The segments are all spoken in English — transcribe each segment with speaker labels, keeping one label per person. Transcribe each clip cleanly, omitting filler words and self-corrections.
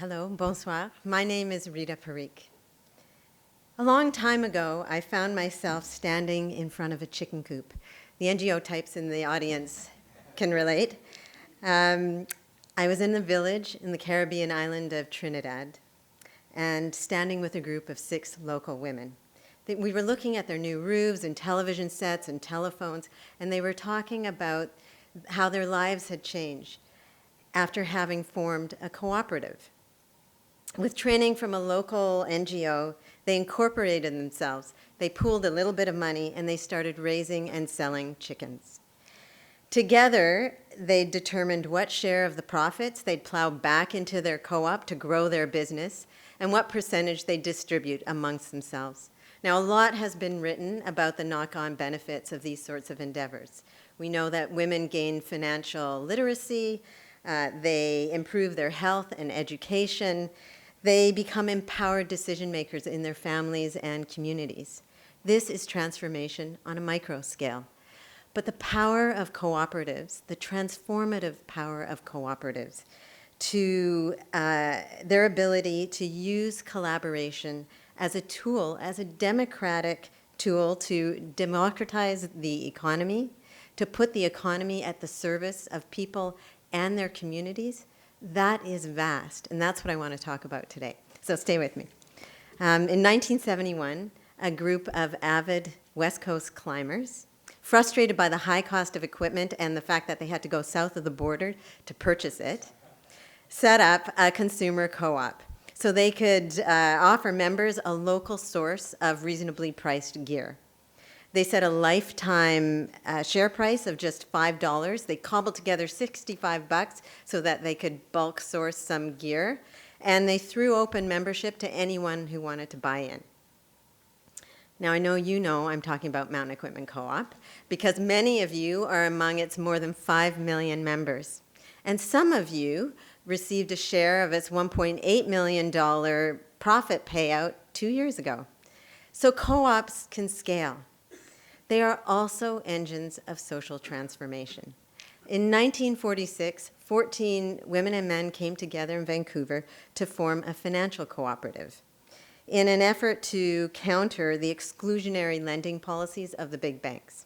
Speaker 1: Hello, bonsoir. My name is Rita Parikh. A long time ago, I found myself standing in front of a chicken coop. The NGO types in the audience can relate. I was in the village in the Caribbean island of Trinidad and standing with a group of 6 local women. We were looking at their new roofs and television sets and telephones, and they were talking about how their lives had changed after having formed a cooperative. With training from a local NGO, they incorporated themselves. They pooled a little bit of money and they started raising and selling chickens. Together, they determined what share of the profits they'd plow back into their co-op to grow their business and what percentage they'd distribute amongst themselves. Now, a lot has been written about the knock-on benefits of these sorts of endeavors. We know that women gain financial literacy, they improve their health and education, they become empowered decision makers in their families and communities. This is transformation on a micro scale. But the power of cooperatives, the transformative power of cooperatives, to their ability to use collaboration as a tool, as a democratic tool to democratize the economy, to put the economy at the service of people and their communities, that is vast, and that's what I want to talk about today. So stay with me. In 1971, a group of avid West Coast climbers, frustrated by the high cost of equipment and the fact that they had to go south of the border to purchase it, set up a consumer co-op so they could offer members a local source of reasonably priced gear. They set a lifetime share price of just $5. They cobbled together $65 so that they could bulk source some gear, and they threw open membership to anyone who wanted to buy in. Now, I know you know I'm talking about Mountain Equipment Co-op because many of you are among its more than 5 million members. And some of you received a share of its $1.8 million profit payout 2 years ago. So co-ops can scale. They are also engines of social transformation. In 1946, 14 women and men came together in Vancouver to form a financial cooperative in an effort to counter the exclusionary lending policies of the big banks.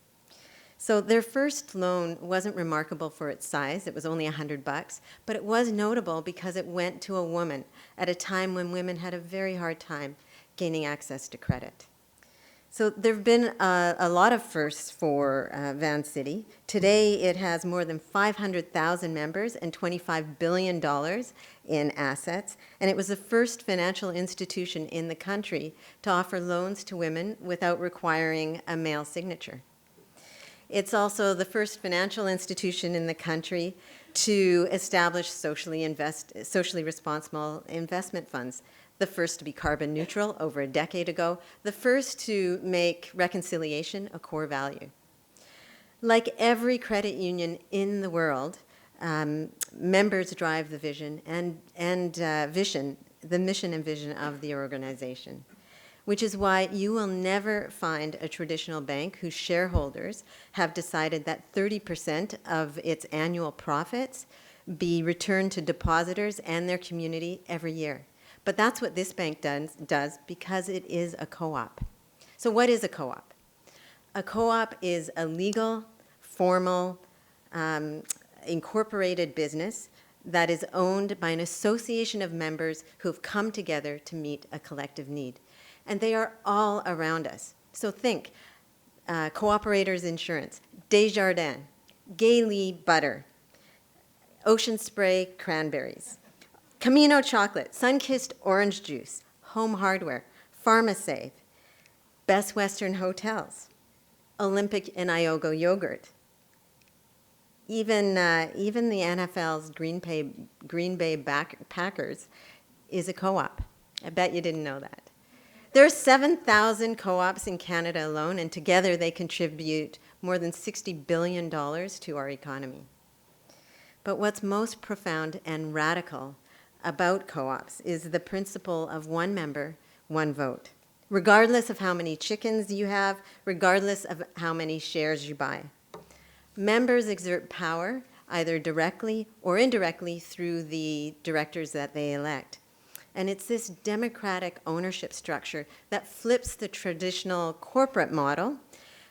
Speaker 1: So their first loan wasn't remarkable for its size. It was only $100, but it was notable because it went to a woman at a time when women had a very hard time gaining access to credit. So there have been a lot of firsts for Van City. Today it has more than 500,000 members and $25 billion in assets. And it was the first financial institution in the country to offer loans to women without requiring a male signature. It's also the first financial institution in the country to establish socially responsible investment funds. The first to be carbon neutral over a decade ago, the first to make reconciliation a core value. Like every credit union in the world, members drive the vision and the mission and vision of the organization, which is why you will never find a traditional bank whose shareholders have decided that 30% of its annual profits be returned to depositors and their community every year. But that's what this bank does because it is a co-op. So what is a co-op? A co-op is a legal, formal, incorporated business that is owned by an association of members who have come together to meet a collective need. And they are all around us. So think, Cooperators Insurance, Desjardins, Gaylee Butter, Ocean Spray Cranberries, Camino Chocolate, Sunkissed Orange Juice, Home Hardware, PharmaSave, Best Western Hotels, Olympic and Iogo Yogurt. Even the NFL's Green Bay Packers is a co-op. I bet you didn't know that. There are 7,000 co-ops in Canada alone, and together they contribute more than $60 billion to our economy. But what's most profound and radical about co-ops is the principle of one member, one vote. Regardless of how many chickens you have, regardless of how many shares you buy. Members exert power either directly or indirectly through the directors that they elect. And it's this democratic ownership structure that flips the traditional corporate model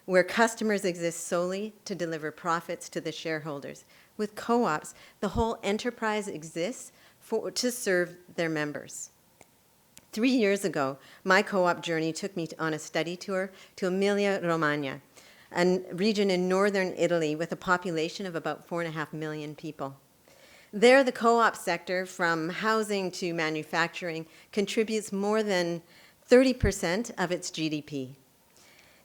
Speaker 1: where customers exist solely to deliver profits to the shareholders. With co-ops, the whole enterprise exists to serve their members. 3 years ago, my co-op journey took me on a study tour to Emilia-Romagna, a region in northern Italy with a population of about 4.5 million people. There, the co-op sector, from housing to manufacturing, contributes more than 30% of its GDP.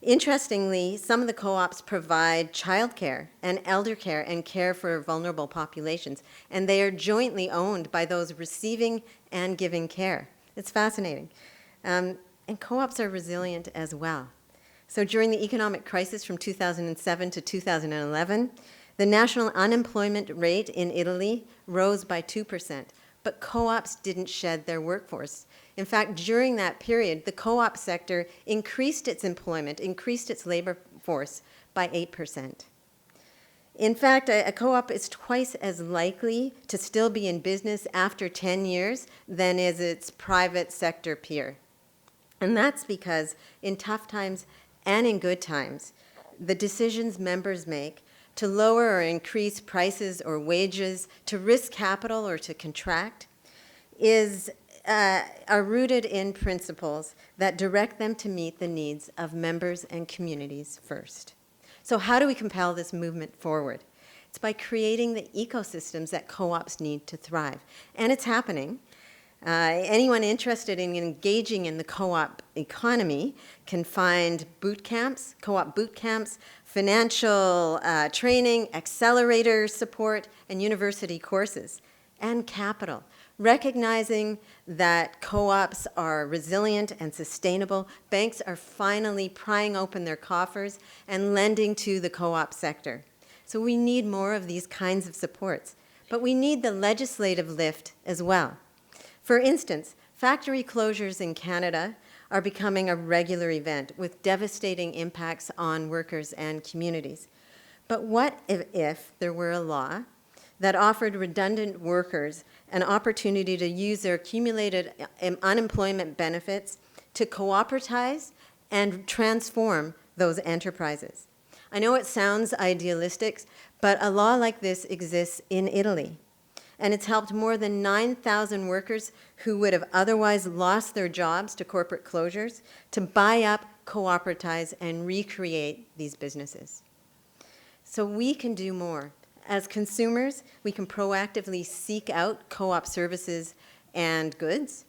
Speaker 1: Interestingly, some of the co-ops provide childcare and elder care and care for vulnerable populations, and they are jointly owned by those receiving and giving care. It's fascinating. And co-ops are resilient as well. So during the economic crisis from 2007 to 2011, the national unemployment rate in Italy rose by 2%, but co-ops didn't shed their workforce. In fact, during that period, the co-op sector increased its employment, increased its labor force by 8%. In fact, a co-op is twice as likely to still be in business after 10 years than is its private sector peer. And that's because in tough times and in good times, the decisions members make to lower or increase prices or wages, to risk capital or to contract, are rooted in principles that direct them to meet the needs of members and communities first. So how do we compel this movement forward? It's by creating the ecosystems that co-ops need to thrive. And it's happening. Anyone interested in engaging in the co-op economy can find boot camps, co-op boot camps, financial training, accelerator support, and university courses, and capital. Recognizing that co-ops are resilient and sustainable, banks are finally prying open their coffers and lending to the co-op sector. So we need more of these kinds of supports, but we need the legislative lift as well. For instance, factory closures in Canada are becoming a regular event with devastating impacts on workers and communities. But what if there were a law that offered redundant workers an opportunity to use their accumulated unemployment benefits to cooperatize and transform those enterprises? I know it sounds idealistic, but a law like this exists in Italy. And it's helped more than 9,000 workers who would have otherwise lost their jobs to corporate closures to buy up, cooperatize, and recreate these businesses. So we can do more. As consumers, we can proactively seek out co-op services and goods.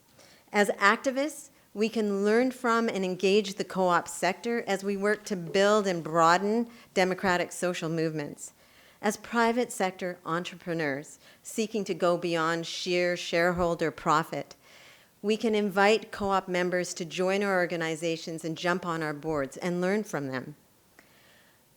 Speaker 1: As activists, we can learn from and engage the co-op sector as we work to build and broaden democratic social movements. As private sector entrepreneurs seeking to go beyond sheer shareholder profit, we can invite co-op members to join our organizations and jump on our boards and learn from them.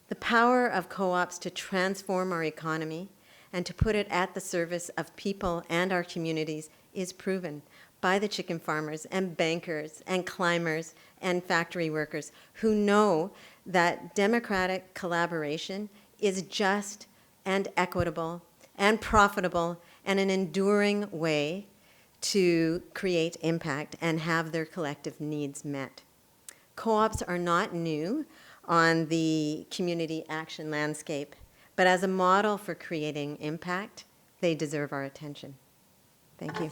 Speaker 1: The power of co-ops to transform our economy and to put it at the service of people and our communities is proven by the chicken farmers and bankers and climbers and factory workers who know that democratic collaboration is just and equitable and profitable and an enduring way to create impact and have their collective needs met. Co-ops are not new on the community action landscape, but as a model for creating impact, they deserve our attention. Thank you.